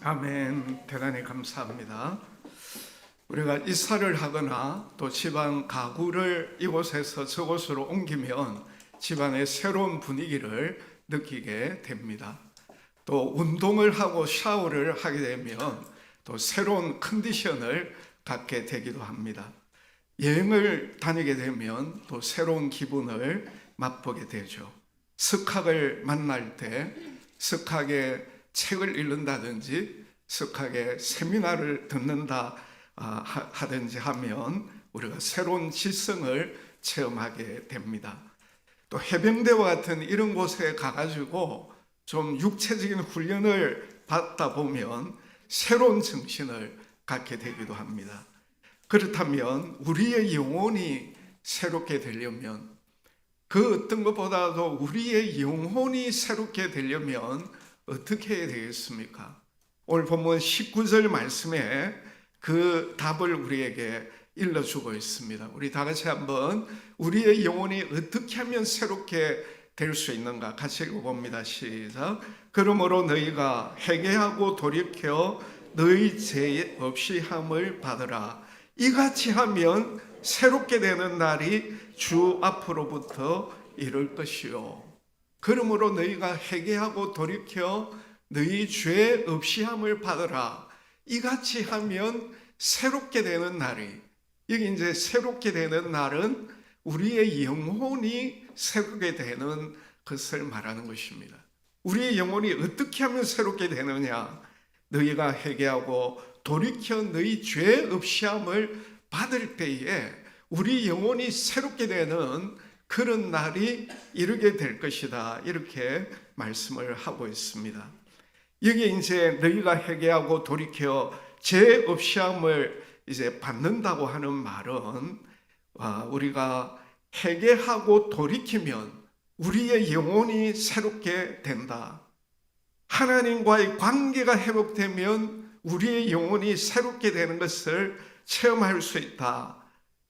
아멘. 대단히 감사합니다. 우리가 이사를 하거나 또 집안 가구를 이곳에서 저곳으로 옮기면 집안의 새로운 분위기를 느끼게 됩니다. 또 운동을 하고 샤워를 하게 되면 또 새로운 컨디션을 갖게 되기도 합니다. 여행을 다니게 되면 또 새로운 기분을 맛보게 되죠. 석학을 만날 때 석학의 책을 읽는다든지 석학의 세미나를 듣는다 하든지 하면 우리가 새로운 지성을 체험하게 됩니다. 또 해병대와 같은 이런 곳에 가가지고 좀 육체적인 훈련을 받다 보면 새로운 정신을 갖게 되기도 합니다. 그렇다면 우리의 영혼이 새롭게 되려면 그 어떤 것보다도 우리의 영혼이 새롭게 되려면 어떻게 해야 되겠습니까? 오늘 본문 19절 말씀에 그 답을 우리에게 일러주고 있습니다. 우리 다 같이 한번 우리의 영혼이 어떻게 하면 새롭게 될 수 있는가 같이 읽어봅니다. 시작. 그러므로 너희가 회개하고 돌이켜 너희 죄 없이 함을 받으라. 이같이 하면 새롭게 되는 날이 주 앞으로부터 이를 것이요. 그러므로 너희가 회개하고 돌이켜 너희 죄 없이 함을 받으라. 이같이 하면 새롭게 되는 날이, 여기 이제 새롭게 되는 날은 우리의 영혼이 새롭게 되는 것을 말하는 것입니다. 우리의 영혼이 어떻게 하면 새롭게 되느냐? 너희가 회개하고 돌이켜 너희 죄 없이 함을 받을 때에 우리 영혼이 새롭게 되는 그런 날이 이르게 될 것이다. 이렇게 말씀을 하고 있습니다. 여기 이제 너희가 회개하고 돌이켜 죄 없이 함을 이제 받는다고 하는 말은 우리가 회개하고 돌이키면 우리의 영혼이 새롭게 된다. 하나님과의 관계가 회복되면 우리의 영혼이 새롭게 되는 것을 체험할 수 있다.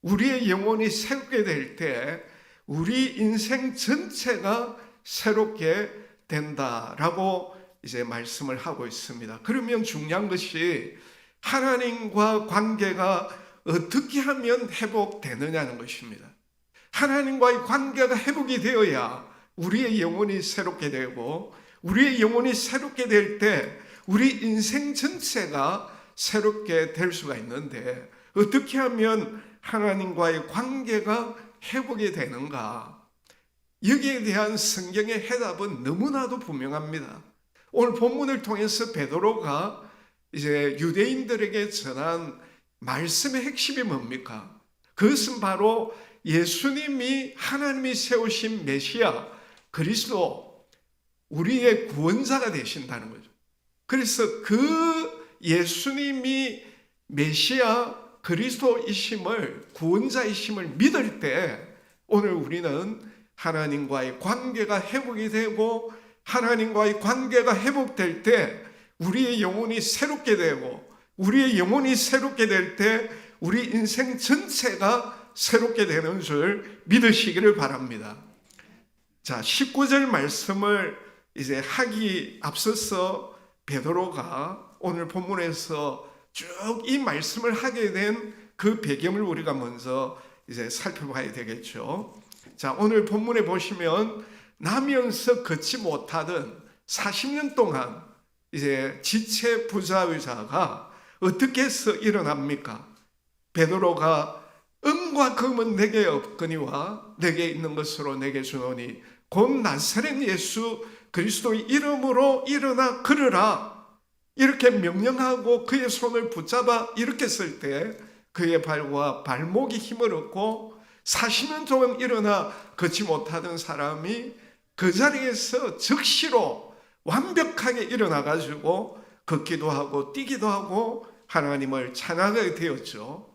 우리의 영혼이 새롭게 될 때 우리 인생 전체가 새롭게 된다라고 이제 말씀을 하고 있습니다. 그러면 중요한 것이 하나님과 관계가 어떻게 하면 회복되느냐는 것입니다. 하나님과의 관계가 회복이 되어야 우리의 영혼이 새롭게 되고 우리의 영혼이 새롭게 될 때 우리 인생 전체가 새롭게 될 수가 있는데 어떻게 하면 하나님과의 관계가 회복이 되는가? 여기에 대한 성경의 해답은 너무나도 분명합니다. 오늘 본문을 통해서 베드로가 이제 유대인들에게 전한 말씀의 핵심이 뭡니까? 그것은 바로 예수님이 하나님이 세우신 메시아 그리스도 우리의 구원자가 되신다는 거죠. 그래서 그 예수님이 메시아 그리스도이심을 구원자이심을 믿을 때 오늘 우리는 하나님과의 관계가 회복이 되고 하나님과의 관계가 회복될 때 우리의 영혼이 새롭게 되고 우리의 영혼이 새롭게 될 때 우리 인생 전체가 새롭게 되는 줄 믿으시기를 바랍니다. 자, 19절 말씀을 이제 하기 앞서서 베드로가 오늘 본문에서 쭉 이 말씀을 하게 된 그 배경을 우리가 먼저 이제 살펴봐야 되겠죠. 자, 오늘 본문에 보시면 나면서 걷지 못하던 40년 동안 이제 지체 부자의자가 어떻게 해서 일어납니까? 베드로가 은과 금은 내게 없거니와 내게 있는 것으로 내게 주노니 곧 나사렛 예수 그리스도의 이름으로 일어나 걸으라 이렇게 명령하고 그의 손을 붙잡아 일으켰을 때 그의 발과 발목이 힘을 얻고 40년 동안 일어나 걷지 못하던 사람이 그 자리에서 즉시로 완벽하게 일어나가지고 걷기도 하고 뛰기도 하고 하나님을 찬양하게 되었죠.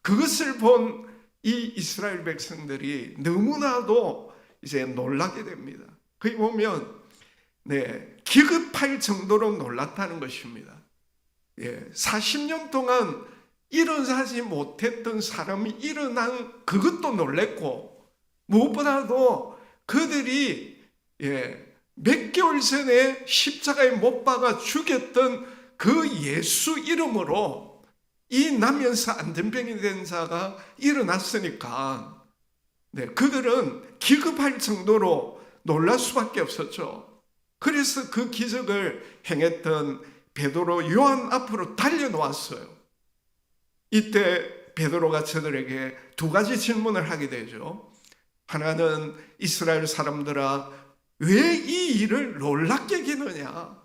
그것을 본 이 이스라엘 백성들이 너무나도 이제 놀라게 됩니다. 거기 보면 기급할 정도로 놀랐다는 것입니다. 40년 동안 일어나지 못했던 사람이 일어난 그것도 놀랬고 무엇보다도 그들이 몇 개월 전에 십자가에 못 박아 죽였던 그 예수 이름으로 이 나면서 안전병이 된 자가 일어났으니까 그들은 기급할 정도로 놀랄 수밖에 없었죠. 그래서 그 기적을 행했던 베드로, 요한 앞으로 달려놓았어요. 이때 베드로가 저들에게 두 가지 질문을 하게 되죠. 하나는 이스라엘 사람들아, 왜 이 일을 놀랍게 여기느냐?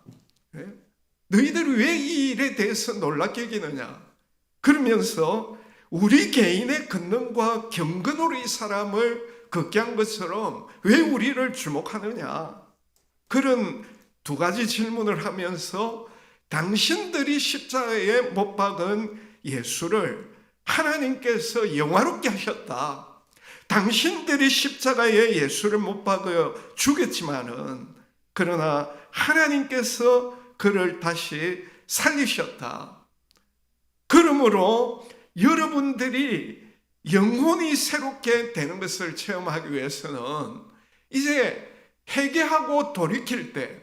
너희들이 왜 이 일에 대해서 놀랍게 여기느냐? 그러면서 우리 개인의 권능과 경건으로 이 사람을 걷게 한 것처럼 왜 우리를 주목하느냐? 그런 두 가지 질문을 하면서 당신들이 십자가에 못 박은 예수를 하나님께서 영화롭게 하셨다. 당신들이 십자가에 예수를 못 박아 죽였지만은 그러나 하나님께서 그를 다시 살리셨다. 그러므로 여러분들이 영혼이 새롭게 되는 것을 체험하기 위해서는 이제 회개하고 돌이킬 때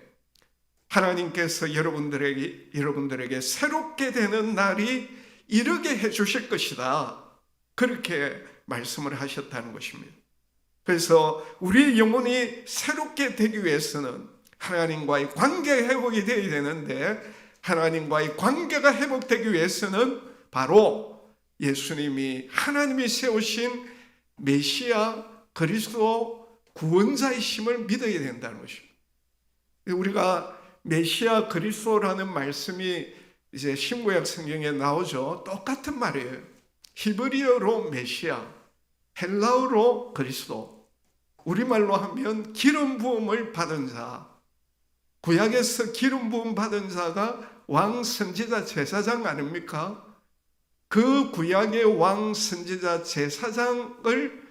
하나님께서 여러분들에게 새롭게 되는 날이 이르게 해 주실 것이다. 그렇게 말씀을 하셨다는 것입니다. 그래서 우리의 영혼이 새롭게 되기 위해서는 하나님과의 관계가 회복이 되어야 되는데, 하나님과의 관계가 회복되기 위해서는 바로 예수님이 하나님이 세우신 메시아 그리스도 구원자이심을 믿어야 된다는 것입니다. 우리가 메시아 그리스도라는 말씀이 이제 신구약 성경에 나오죠. 똑같은 말이에요. 히브리어로 메시아, 헬라어로 그리스도, 우리말로 하면 기름 부음을 받은 자. 구약에서 기름 부음 받은 자가 왕 선지자 제사장 아닙니까? 그 구약의 왕 선지자 제사장을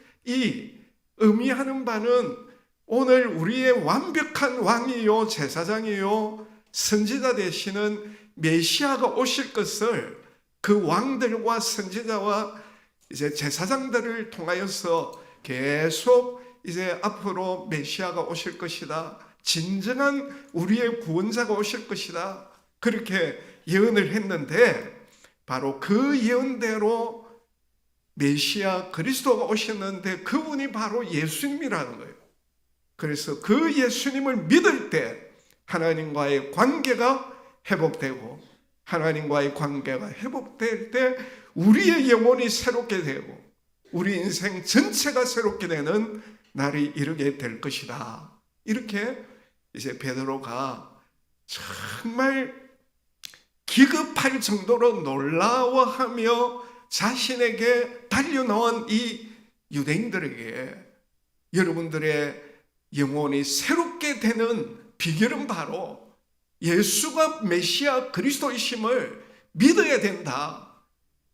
의미하는 바는 오늘 우리의 완벽한 왕이요 제사장이요 선지자 되시는 메시아가 오실 것을 그 왕들과 선지자와 이제 제사장들을 통하여서 계속 이제 앞으로 메시아가 오실 것이다. 진정한 우리의 구원자가 오실 것이다. 그렇게 예언을 했는데 바로 그 예언대로 메시아 그리스도가 오셨는데 그분이 바로 예수님이라는 거예요. 그래서 그 예수님을 믿을 때 하나님과의 관계가 회복되고, 하나님과의 관계가 회복될 때 우리의 영혼이 새롭게 되고 우리 인생 전체가 새롭게 되는 날이 이르게 될 것이다. 이렇게 이제 베드로가 정말 기급할 정도로 놀라워하며 자신에게 달려나온 이 유대인들에게 여러분들의 영혼이 새롭게 되는 비결은 바로 예수가 메시아 그리스도이심을 믿어야 된다.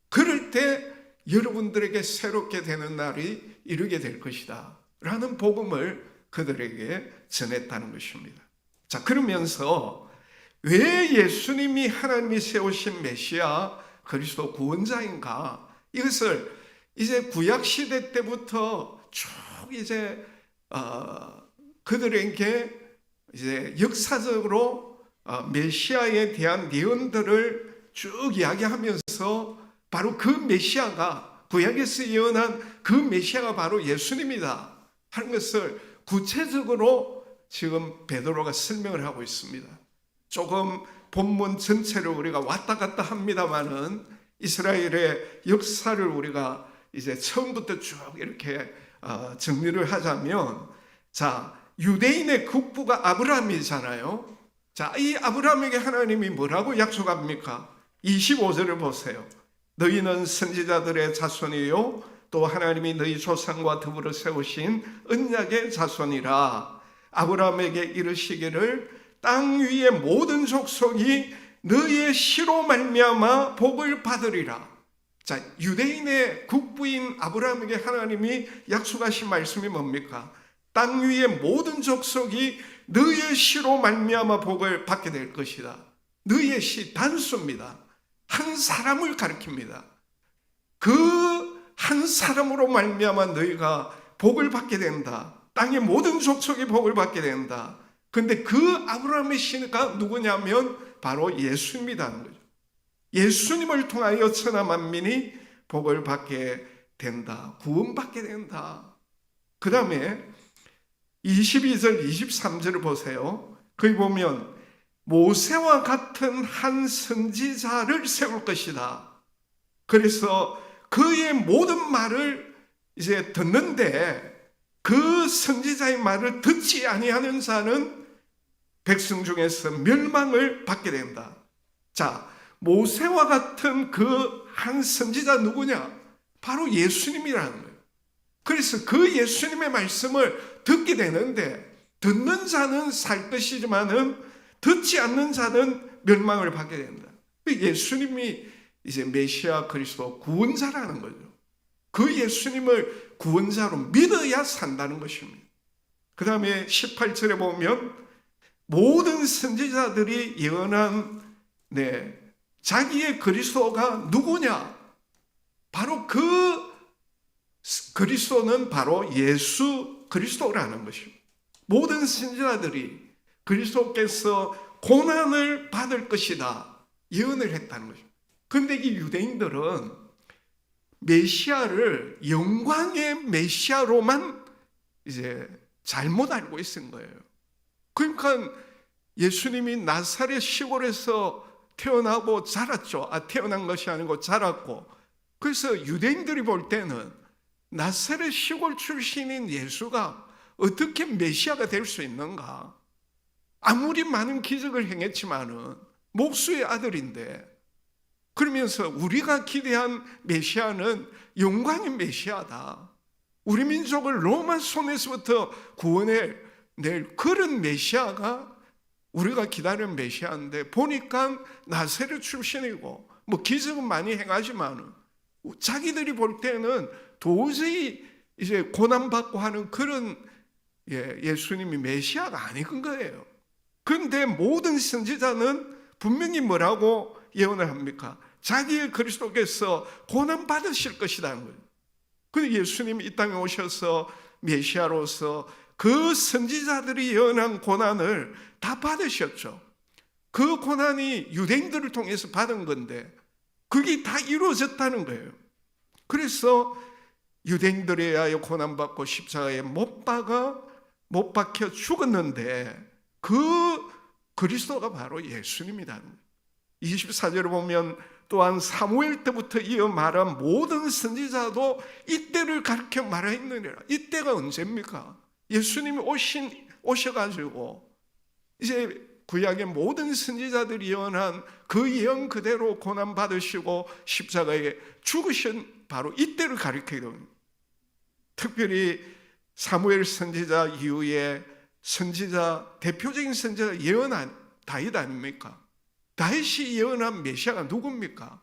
그럴 때 여러분들에게 새롭게 되는 날이 이르게 될 것이다 라는 복음을 그들에게 전했다는 것입니다. 자, 그러면서 왜 예수님이 하나님이 세우신 메시아 그리스도 구원자인가, 이것을 이제 구약시대 때부터 쭉 이제 그들에게 이제 역사적으로 메시아에 대한 예언들을 쭉 이야기하면서 바로 그 메시아가, 구약에서 예언한 그 메시아가 바로 예수님이다 하는 것을 구체적으로 지금 베드로가 설명을 하고 있습니다. 조금 본문 전체를 우리가 왔다 갔다 합니다만은 이스라엘의 역사를 우리가 이제 처음부터 쭉 이렇게 정리를 하자면, 자, 유대인의 국부가 아브라함이잖아요. 자, 이 아브라함에게 하나님이 뭐라고 약속합니까? 25절을 보세요. 너희는 선지자들의 자손이요 또 하나님이 너희 조상과 더불어 세우신 언약의 자손이라. 아브라함에게 이르시기를 땅 위의 모든 족속이 너희의 씨로 말미암아 복을 받으리라. 자, 유대인의 국부인 아브라함에게 하나님이 약속하신 말씀이 뭡니까? 땅 위의 모든 족속이 너희의 씨로 말미암아 복을 받게 될 것이다. 너희의 씨 단수입니다. 한 사람을 가리킵니다. 그 한 사람으로 말미암아 너희가 복을 받게 된다. 땅의 모든 족속이 복을 받게 된다. 근데 그 아브라함의 씨가 누구냐면 바로 예수님이라는 거죠. 예수님을 통하여 천하 만민이 복을 받게 된다. 구원받게 된다. 그 다음에 22절, 23절을 보세요. 거기 보면 모세와 같은 한 선지자를 세울 것이다. 그래서 그의 모든 말을 이제 듣는데 그 선지자의 말을 듣지 아니하는 자는 백성 중에서 멸망을 받게 된다. 자, 모세와 같은 그 한 선지자 누구냐? 바로 예수님이라는 거예요. 그래서 그 예수님의 말씀을 듣게 되는데 듣는 자는 살 것이지만은 듣지 않는 자는 멸망을 받게 된다. 예수님이 이제 메시아 그리스도 구원자라는 거죠. 그 예수님을 구원자로 믿어야 산다는 것입니다. 그 다음에 18절에 보면 모든 선지자들이 예언한 자기의 그리스도가 누구냐? 바로 그 그리스도는 바로 예수 그리스도라는 것입니다. 모든 선지자들이 그리스도께서 고난을 받을 것이다 예언을 했다는 것입니다. 그런데 이 유대인들은 메시아를 영광의 메시아로만 이제 잘못 알고 있은 거예요. 그러니까 예수님이 나사렛 시골에서 태어나고 자랐죠. 태어난 것이 아니고 자랐고. 그래서 유대인들이 볼 때는 나사렛 시골 출신인 예수가 어떻게 메시아가 될 수 있는가? 아무리 많은 기적을 행했지만은 목수의 아들인데, 그러면서 우리가 기대한 메시아는 영광의 메시아다. 우리 민족을 로마 손에서부터 구원해 낼 그런 메시아가 우리가 기다리는 메시아인데, 보니까 나사렛 출신이고 뭐 기적은 많이 행하지만은 자기들이 볼 때는 도저히 이제 고난받고 하는 그런 예수님이 메시아가 아닌 거예요. 그런데 모든 선지자는 분명히 뭐라고 예언을 합니까? 자기의 그리스도께서 고난받으실 것이라는 거예요. 그런데 예수님이 이 땅에 오셔서 메시아로서 그 선지자들이 예언한 고난을 다 받으셨죠. 그 고난이 유대인들을 통해서 받은 건데 그게 다 이루어졌다는 거예요. 그래서 유대인들에 의하여 고난받고 십자가에 못 박혀 죽었는데 그 그리스도가 바로 예수님이라는 거예요. 24절을 보면 또한 사무엘 때부터 이어 말한 모든 선지자도 이때를 가르쳐 말하였느니라. 이때가 언제입니까? 예수님이 오셔가지고 이제 구약의 모든 선지자들이 예언한 그 예언 그대로 고난받으시고 십자가에 죽으신 바로 이때를 가리키게 됩니다. 특별히 사무엘 선지자 이후에 선지자, 대표적인 선지자 예언한 다윗 아닙니까? 다윗이 예언한 메시아가 누굽니까?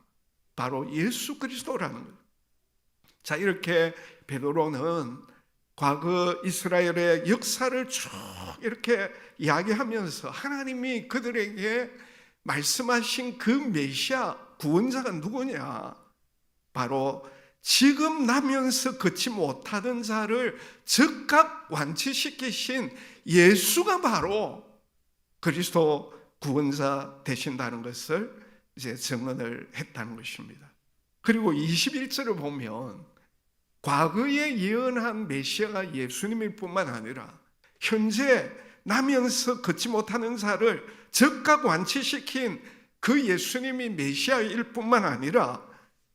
바로 예수 그리스도라는 거예요. 자, 이렇게 베드로는 과거 이스라엘의 역사를 쭉 이렇게 이야기하면서 하나님이 그들에게 말씀하신 그 메시아 구원자가 누구냐? 바로 지금 나면서 걷지 못하던 자를 즉각 완치시키신 예수가 바로 그리스도 구원자 되신다는 것을 이제 증언을 했다는 것입니다. 그리고 21절을 보면 과거에 예언한 메시아가 예수님일 뿐만 아니라 현재 나면서 걷지 못하는 자를 즉각 완치시킨 그 예수님이 메시아일 뿐만 아니라,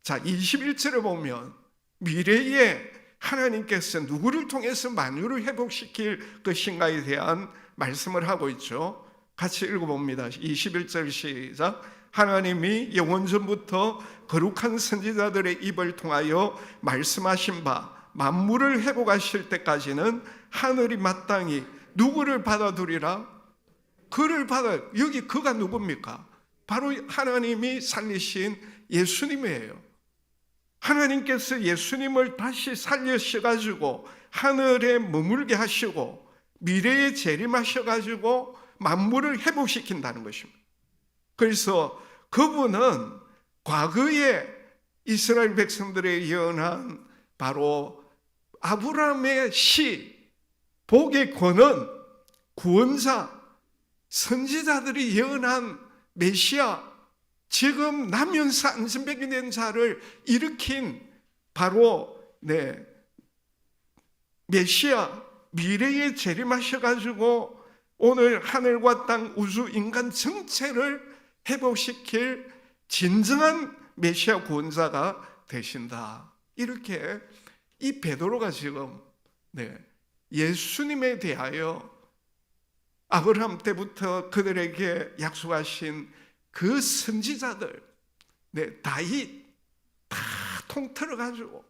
자 21절을 보면 미래에 하나님께서 누구를 통해서 만유를 회복시킬 것인가에 대한 말씀을 하고 있죠. 같이 읽어봅니다. 21절 시작. 하나님이 영원전부터 거룩한 선지자들의 입을 통하여 말씀하신 바 만물을 회복하실 때까지는 하늘이 마땅히 누구를 받아두리라? 그를 받아. 여기 그가 누굽니까? 바로 하나님이 살리신 예수님이에요. 하나님께서 예수님을 다시 살리셔가지고 하늘에 머물게 하시고 미래에 재림하셔가지고 만물을 회복시킨다는 것입니다. 그래서 그분은 과거에 이스라엘 백성들의 예언한 바로 아브라함의 시, 복의 권은, 구원자, 선지자들이 예언한 메시아, 지금 나면서 안전병이 된 자를 일으킨 바로 메시아, 미래에 재림하셔가지고 오늘 하늘과 땅, 우주, 인간 전체를 회복시킬 진정한 메시아 구원자가 되신다. 이렇게 이 베드로가 지금 예수님에 대하여 아브라함 때부터 그들에게 약속하신 그 선지자들, 다윗 다 통틀어가지고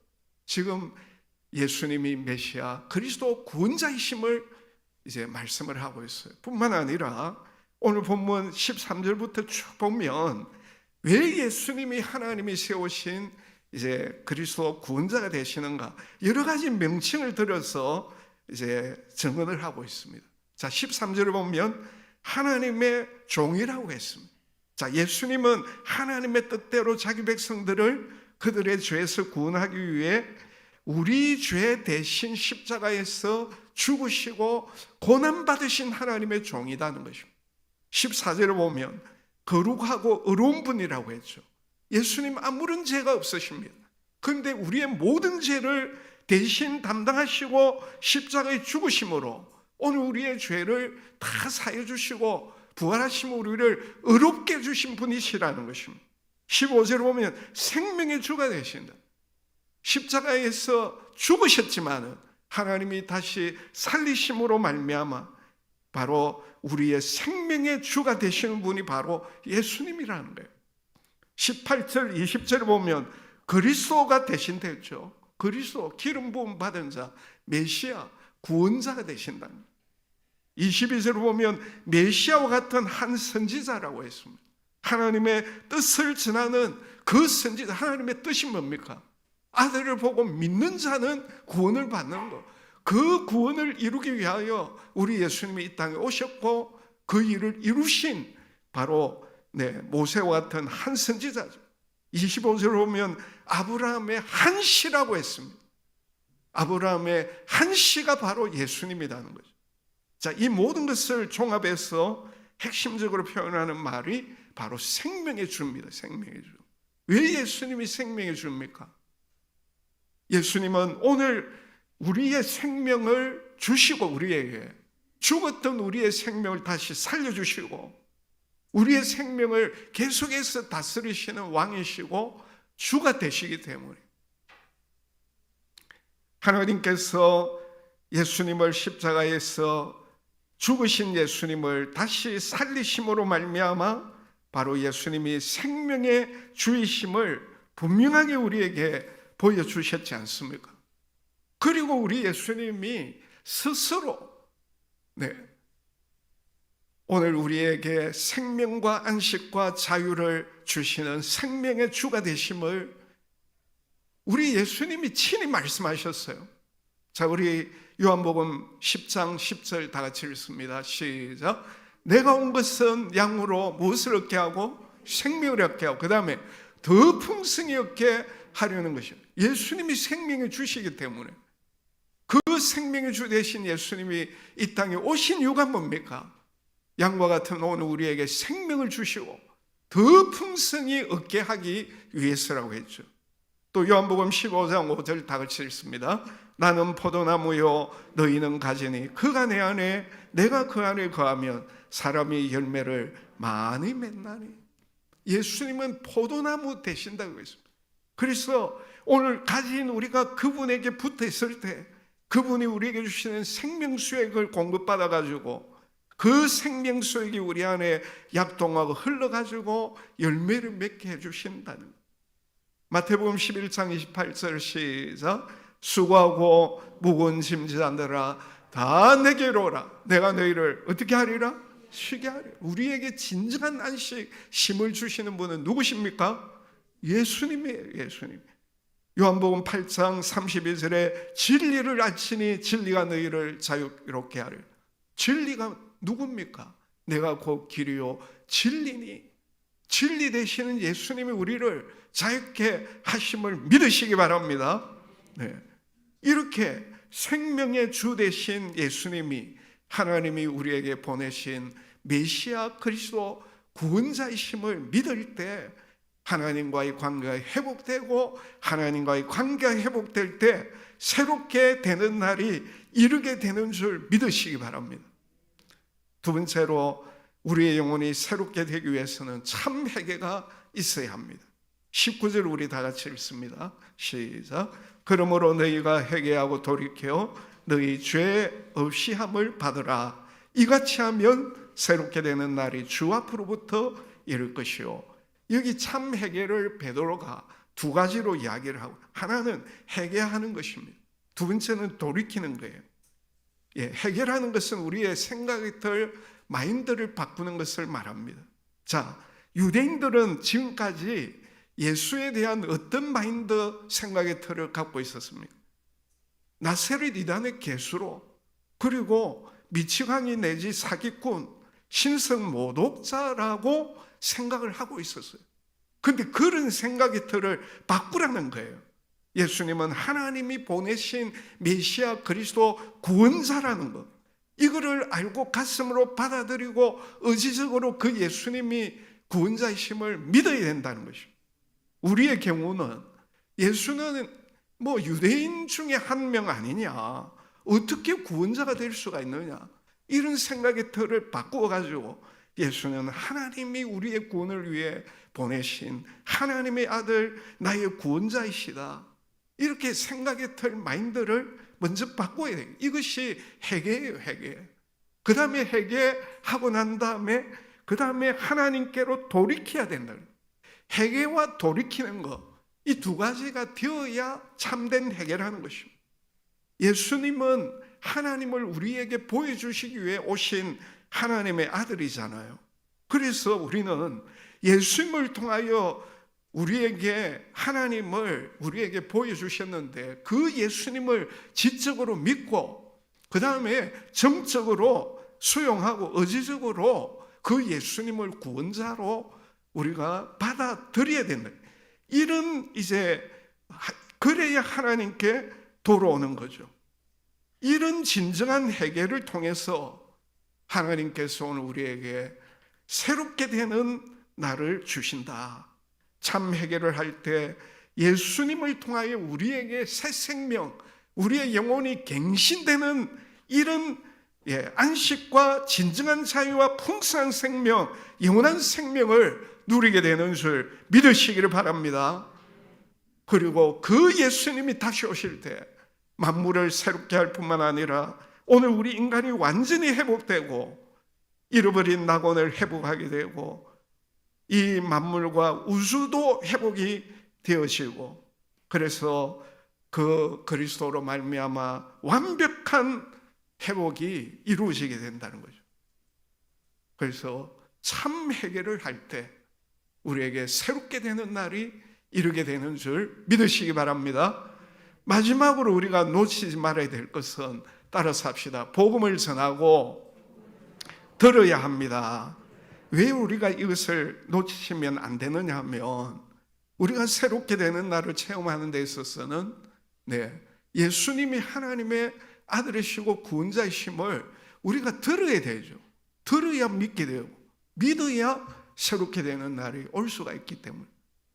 지금 예수님이 메시아 그리스도 구원자이심을 이제 말씀을 하고 있어요. 뿐만 아니라 오늘 본문 13절부터 쭉 보면 왜 예수님이 하나님이 세우신 이제 그리스도 구원자가 되시는가 여러 가지 명칭을 들어서 이제 증언을 하고 있습니다. 자, 13절을 보면 하나님의 종이라고 했습니다. 자, 예수님은 하나님의 뜻대로 자기 백성들을 그들의 죄에서 구원하기 위해 우리 죄 대신 십자가에서 죽으시고 고난받으신 하나님의 종이라는 것입니다. 14절을 보면 거룩하고 의로운 분이라고 했죠. 예수님 아무런 죄가 없으십니다. 그런데 우리의 모든 죄를 대신 담당하시고 십자가에 죽으심으로 오늘 우리의 죄를 다 사해 주시고 부활하심 우리를 의롭게 해주신 분이시라는 것입니다. 15절을 보면 생명의 주가 되신다. 십자가에서 죽으셨지만 하나님이 다시 살리심으로 말미암아 바로 우리의 생명의 주가 되시는 분이 바로 예수님이라는 거예요. 18절 20절을 보면 그리스도가 되신다죠. 그리스도 기름 부음 받은 자 메시아 구원자가 되신다. 22절을 보면 메시아와 같은 한 선지자라고 했습니다. 하나님의 뜻을 전하는 그 선지자. 하나님의 뜻이 뭡니까? 아들을 보고 믿는 자는 구원을 받는 것. 그 구원을 이루기 위하여 우리 예수님이 이 땅에 오셨고 그 일을 이루신 바로 모세와 같은 한 선지자죠. 25절을 보면 아브라함의 한 씨라고 했습니다. 아브라함의 한 씨가 바로 예수님이라는 거죠. 자, 이 모든 것을 종합해서 핵심적으로 표현하는 말이 바로 생명의 주입니다. 생명의 주. 왜 예수님이 생명의 주입니까? 예수님은 오늘 우리의 생명을 주시고 우리에게 죽었던 우리의 생명을 다시 살려주시고 우리의 생명을 계속해서 다스리시는 왕이시고 주가 되시기 때문에 하나님께서 예수님을 십자가에서 죽으신 예수님을 다시 살리심으로 말미암아 바로 예수님이 생명의 주이심을 분명하게 우리에게 보여주셨지 않습니까? 그리고 우리 예수님이 스스로 오늘 우리에게 생명과 안식과 자유를 주시는 생명의 주가 되심을 우리 예수님이 친히 말씀하셨어요. 자, 우리 요한복음 10장 10절 다 같이 읽습니다. 시작. 내가 온 것은 양으로 무엇을 얻게 하고 생명을 얻게 하고 그 다음에 더 풍성히 얻게 하려는 것이에요. 예수님이 생명을 주시기 때문에 그 생명의 주 되신 예수님이 이 땅에 오신 이유가 뭡니까? 양과 같은 오늘 우리에게 생명을 주시고 더 풍성히 얻게 하기 위해서라고 했죠. 또 요한복음 15장 5절 다 같이 읽습니다. 나는 포도나무요 너희는 가지니 그가 내 안에 내가 그 안에 거하면 사람이 열매를 많이 맺나니. 예수님은 포도나무 되신다고 했습니다. 그래서 오늘 가진 우리가 그분에게 붙어 있을 때 그분이 우리에게 주시는 생명수액을 공급받아 가지고 그 생명수액이 우리 안에 약동하고 흘러가지고 열매를 맺게 해주신다는 것. 마태복음 11장 28절 시작. 수고하고 무거운 짐진들아 다 내게로 오라. 내가 너희를 어떻게 하리라? 쉬게 하리라. 우리에게 진정한 안식 힘을 주시는 분은 누구십니까? 예수님이에요. 예수님. 요한복음 8장 32절에 진리를 알지니 진리가 너희를 자유롭게 하리라. 진리가 누굽니까? 내가 곧 길이요 진리니. 진리 되시는 예수님이 우리를 자유롭게 하심을 믿으시기 바랍니다. 이렇게 생명의 주 되신 예수님이 하나님이 우리에게 보내신 메시아 그리스도 구원자이심을 믿을 때 하나님과의 관계가 회복되고, 하나님과의 관계가 회복될 때 새롭게 되는 날이 이르게 되는 줄 믿으시기 바랍니다. 두 번째로 우리의 영혼이 새롭게 되기 위해서는 참 회개가 있어야 합니다. 19절 우리 다 같이 읽습니다. 시작. 그러므로 너희가 회개하고 돌이켜 너희 죄 없이 함을 받으라. 이같이 하면 새롭게 되는 날이 주 앞으로부터 이를 것이요. 여기 참 회개를 베드로가 두 가지로 이야기를 하고, 하나는 회개하는 것입니다. 두 번째는 돌이키는 거예요. 회개라는 것은 우리의 생각의 틀, 마인드를 바꾸는 것을 말합니다. 자, 유대인들은 지금까지 예수에 대한 어떤 마인드, 생각의 틀을 갖고 있었습니까? 나세렛 이단의 개수로, 그리고 미치광이 내지 사기꾼, 신성 모독자라고 생각을 하고 있었어요. 근데 그런 생각의 틀을 바꾸라는 거예요. 예수님은 하나님이 보내신 메시아 그리스도 구원자라는 것, 이거를 알고 가슴으로 받아들이고 의지적으로 그 예수님이 구원자이심을 믿어야 된다는 것입니다. 우리의 경우는 예수는 뭐 유대인 중에 한 명 아니냐, 어떻게 구원자가 될 수가 있느냐, 이런 생각의 틀을 바꾸어가지고 예수는 하나님이 우리의 구원을 위해 보내신 하나님의 아들, 나의 구원자이시다, 이렇게 생각의 틀, 마인드를 먼저 바꿔야 돼요. 이것이 회개예요, 회개. 그 다음에 회개하고 난 다음에 그 다음에 하나님께로 돌이켜야 된다. 회개와 돌이키는 것, 이 두 가지가 되어야 참된 회개라는 것입니다. 예수님은 하나님을 우리에게 보여주시기 위해 오신 하나님의 아들이잖아요. 그래서 우리는 예수님을 통하여 우리에게 하나님을 우리에게 보여주셨는데, 그 예수님을 지적으로 믿고 그 다음에 정적으로 수용하고 의지적으로 그 예수님을 구원자로 우리가 받아들여야 된다. 이런 그래야 하나님께 돌아오는 거죠. 이런 진정한 회개를 통해서 하나님께서 오늘 우리에게 새롭게 되는 날을 주신다. 참 회개를 할 때 예수님을 통하여 우리에게 새 생명, 우리의 영혼이 갱신되는 이런 안식과 진정한 자유와 풍성한 생명, 영원한 생명을 누리게 되는 줄 믿으시기를 바랍니다. 그리고 그 예수님이 다시 오실 때 만물을 새롭게 할 뿐만 아니라 오늘 우리 인간이 완전히 회복되고 잃어버린 낙원을 회복하게 되고 이 만물과 우주도 회복이 되어지고, 그래서 그 그리스도로 말미암아 완벽한 회복이 이루어지게 된다는 거죠. 그래서 참 회개를 할 때 우리에게 새롭게 되는 날이 이르게 되는 줄 믿으시기 바랍니다. 마지막으로 우리가 놓치지 말아야 될 것은 따라서 합시다. 복음을 전하고 들어야 합니다. 왜 우리가 이것을 놓치시면 안 되느냐 하면, 우리가 새롭게 되는 날을 체험하는 데 있어서는 예수님이 하나님의 아들이시고 구원자이심을 우리가 들어야 되죠. 들어야 믿게 되고, 믿어야 새롭게 되는 날이 올 수가 있기 때문에,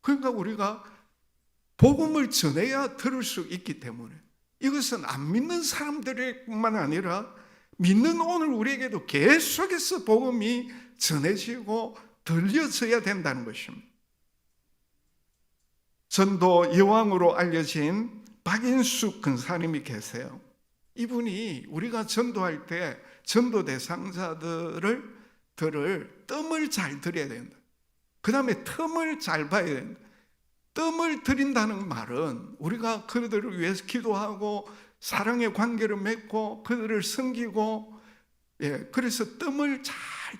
그러니까 우리가 복음을 전해야 들을 수 있기 때문에, 이것은 안 믿는 사람들뿐만 아니라 믿는 오늘 우리에게도 계속해서 복음이 전해지고 들려져야 된다는 것입니다. 전도 여왕으로 알려진 박인숙 근사님이 계세요. 이분이 우리가 전도할 때 전도 대상자들을 뜸을 잘 들여야 된다. 그 다음에 틈을 잘 봐야 된다. 뜸을 들인다는 말은 우리가 그들을 위해서 기도하고 사랑의 관계를 맺고 그들을 섬기고, 그래서 뜸을 잘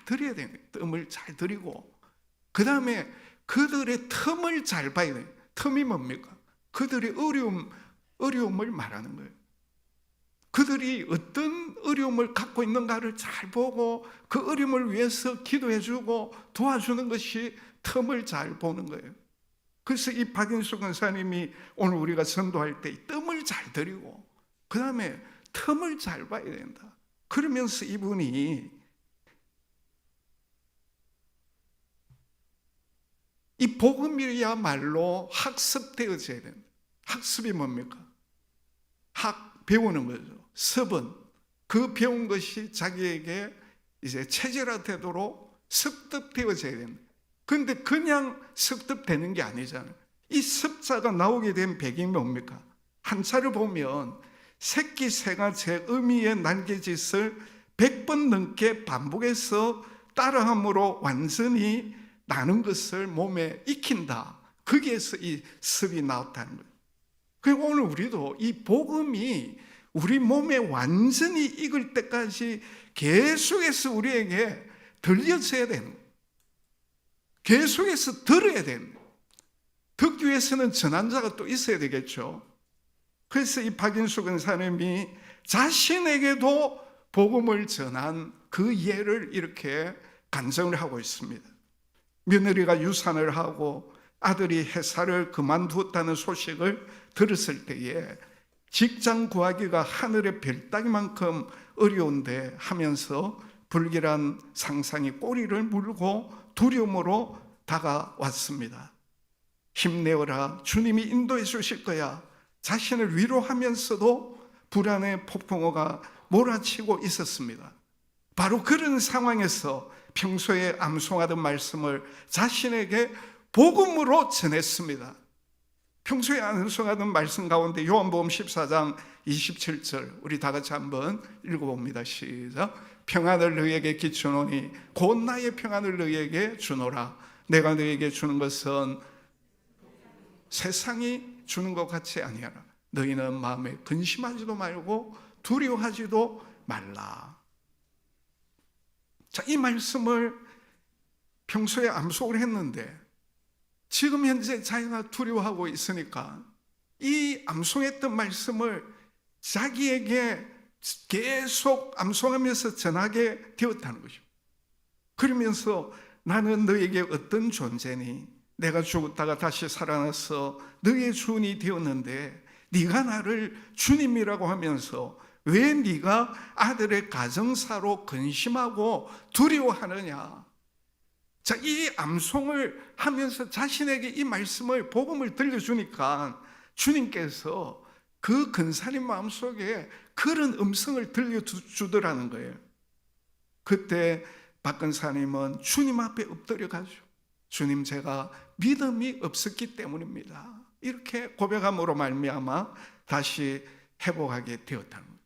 들여야 됩니다. 뜸을 잘 들이고 그 다음에 그들의 틈을 잘 봐야 돼요. 틈이 뭡니까? 그들의 어려움을 말하는 거예요. 그들이 어떤 어려움을 갖고 있는가를 잘 보고 그 어려움을 위해서 기도해주고 도와주는 것이 틈을 잘 보는 거예요. 그래서 이 박인수 권사님이 오늘 우리가 전도할 때 이 뜸을 잘 들이고 그 다음에 틈을 잘 봐야 된다. 그러면서 이분이 이 복음이야말로 학습되어져야 된다. 학습이 뭡니까? 배우는 거죠. 습은 그 배운 것이 자기에게 이제 체질화되도록 습득되어져야 된다. 그런데 그냥 습득되는 게 아니잖아요. 이 습자가 나오게 된 배경이 뭡니까? 한자를 보면 새끼 새가 제 의미의 날개짓을 100번 넘게 반복해서 따라함으로 완전히 나는 것을 몸에 익힌다. 거기에서 이 습이 나왔다는 거예요. 그리고 오늘 우리도 이 복음이 우리 몸에 완전히 익을 때까지 계속해서 우리에게 들려져야 되는 거예요. 계속해서 들어야 되는 거예요. 듣기 위해서는 전환자가 또 있어야 되겠죠. 그래서 이 박인수 권사님이 자신에게도 복음을 전한 그 예를 이렇게 간증을 하고 있습니다. 며느리가 유산을 하고 아들이 회사를 그만두었다는 소식을 들었을 때에 직장 구하기가 하늘의 별 따기만큼 어려운데 하면서 불길한 상상이 꼬리를 물고 두려움으로 다가왔습니다. 힘내어라, 주님이 인도해 주실 거야. 자신을 위로하면서도 불안의 폭풍우가 몰아치고 있었습니다. 바로 그런 상황에서 평소에 암송하던 말씀을 자신에게 복음으로 전했습니다. 평소에 암송하던 말씀 가운데 요한복음 14장 27절 우리 다 같이 한번 읽어봅니다. 시작. 평안을 너희에게 끼치노니 곧 나의 평안을 너희에게 주노라. 내가 너희에게 주는 것은 세상이 주는 것 같이 아니하라. 너희는 마음에 근심하지도 말고 두려워하지도 말라. 자, 이 말씀을 평소에 암송을 했는데 지금 현재 자기가 두려워하고 있으니까 이 암송했던 말씀을 자기에게 계속 암송하면서 전하게 되었다는 거죠. 그러면서 나는 너에게 어떤 존재니? 내가 죽었다가 다시 살아나서 너의 주인이 되었는데 네가 나를 주님이라고 하면서 왜 네가 아들의 가정사로 근심하고 두려워하느냐? 자, 이 암송을 하면서 자신에게 이 말씀을 복음을 들려주니까 주님께서 그 근사님 마음속에 그런 음성을 들려주더라는 거예요. 그때 박 근사님은 주님 앞에 엎드려 가죠. 주님, 제가 믿음이 없었기 때문입니다. 이렇게 고백함으로 말미암아 다시 회복하게 되었다는 거예요.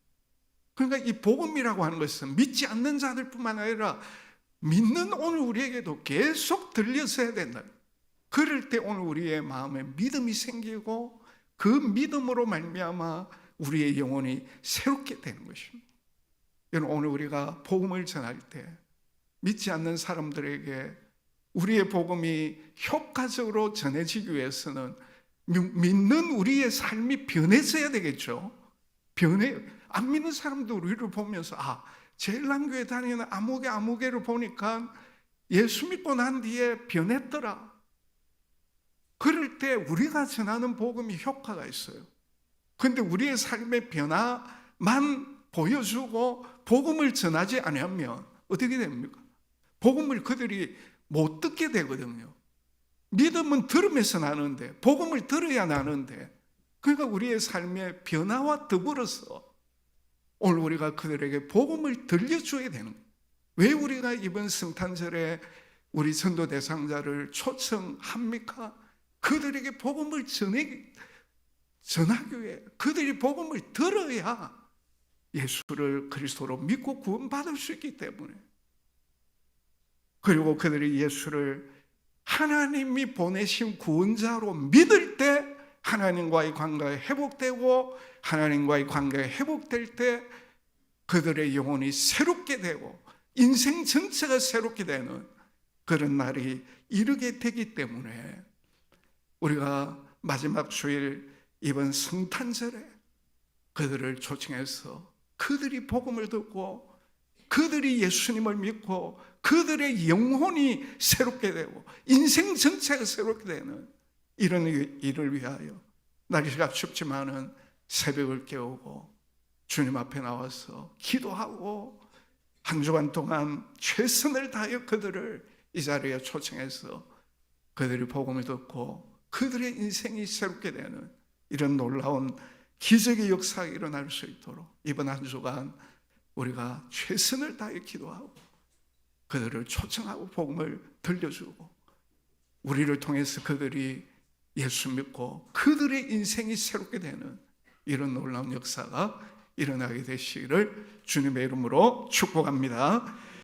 그러니까 이 복음이라고 하는 것은 믿지 않는 자들뿐만 아니라 믿는 오늘 우리에게도 계속 들려서야 된다. 그럴 때 오늘 우리의 마음에 믿음이 생기고 그 믿음으로 말미암아 우리의 영혼이 새롭게 되는 것입니다. 여러분, 오늘 우리가 복음을 전할 때 믿지 않는 사람들에게 우리의 복음이 효과적으로 전해지기 위해서는 믿는 우리의 삶이 변해져야 되겠죠. 안 믿는 사람도 우리를 보면서 제일남교회 다니는 아무개를 보니까 예수 믿고 난 뒤에 변했더라. 그럴 때 우리가 전하는 복음이 효과가 있어요. 그런데 우리의 삶의 변화만 보여주고 복음을 전하지 않으면 어떻게 됩니까? 복음을 그들이 못 듣게 되거든요. 믿음은 들으면서 나는데, 복음을 들어야 나는데, 그러니까 우리의 삶의 변화와 더불어서 오늘 우리가 그들에게 복음을 들려줘야 되는 거예요. 왜 우리가 이번 성탄절에 우리 전도 대상자를 초청합니까? 그들에게 복음을 전하기 위해 그들이 복음을 들어야 예수를 그리스도로 믿고 구원받을 수 있기 때문에, 그리고 그들이 예수를 하나님이 보내신 구원자로 믿을 때 하나님과의 관계가 회복되고, 하나님과의 관계가 회복될 때 그들의 영혼이 새롭게 되고 인생 전체가 새롭게 되는 그런 날이 이르게 되기 때문에 우리가 마지막 주일 이번 성탄절에 그들을 초청해서 그들이 복음을 듣고 그들이 예수님을 믿고 그들의 영혼이 새롭게 되고 인생 전체가 새롭게 되는 이런 일을 위하여 날씨가 춥지만은 새벽을 깨우고 주님 앞에 나와서 기도하고 한 주간 동안 최선을 다하여 그들을 이 자리에 초청해서 그들이 복음을 듣고 그들의 인생이 새롭게 되는 이런 놀라운 기적의 역사가 일어날 수 있도록 이번 한 주간 우리가 최선을 다해 기도하고 그들을 초청하고 복음을 들려주고 우리를 통해서 그들이 예수 믿고 그들의 인생이 새롭게 되는 이런 놀라운 역사가 일어나게 되시기를 주님의 이름으로 축복합니다.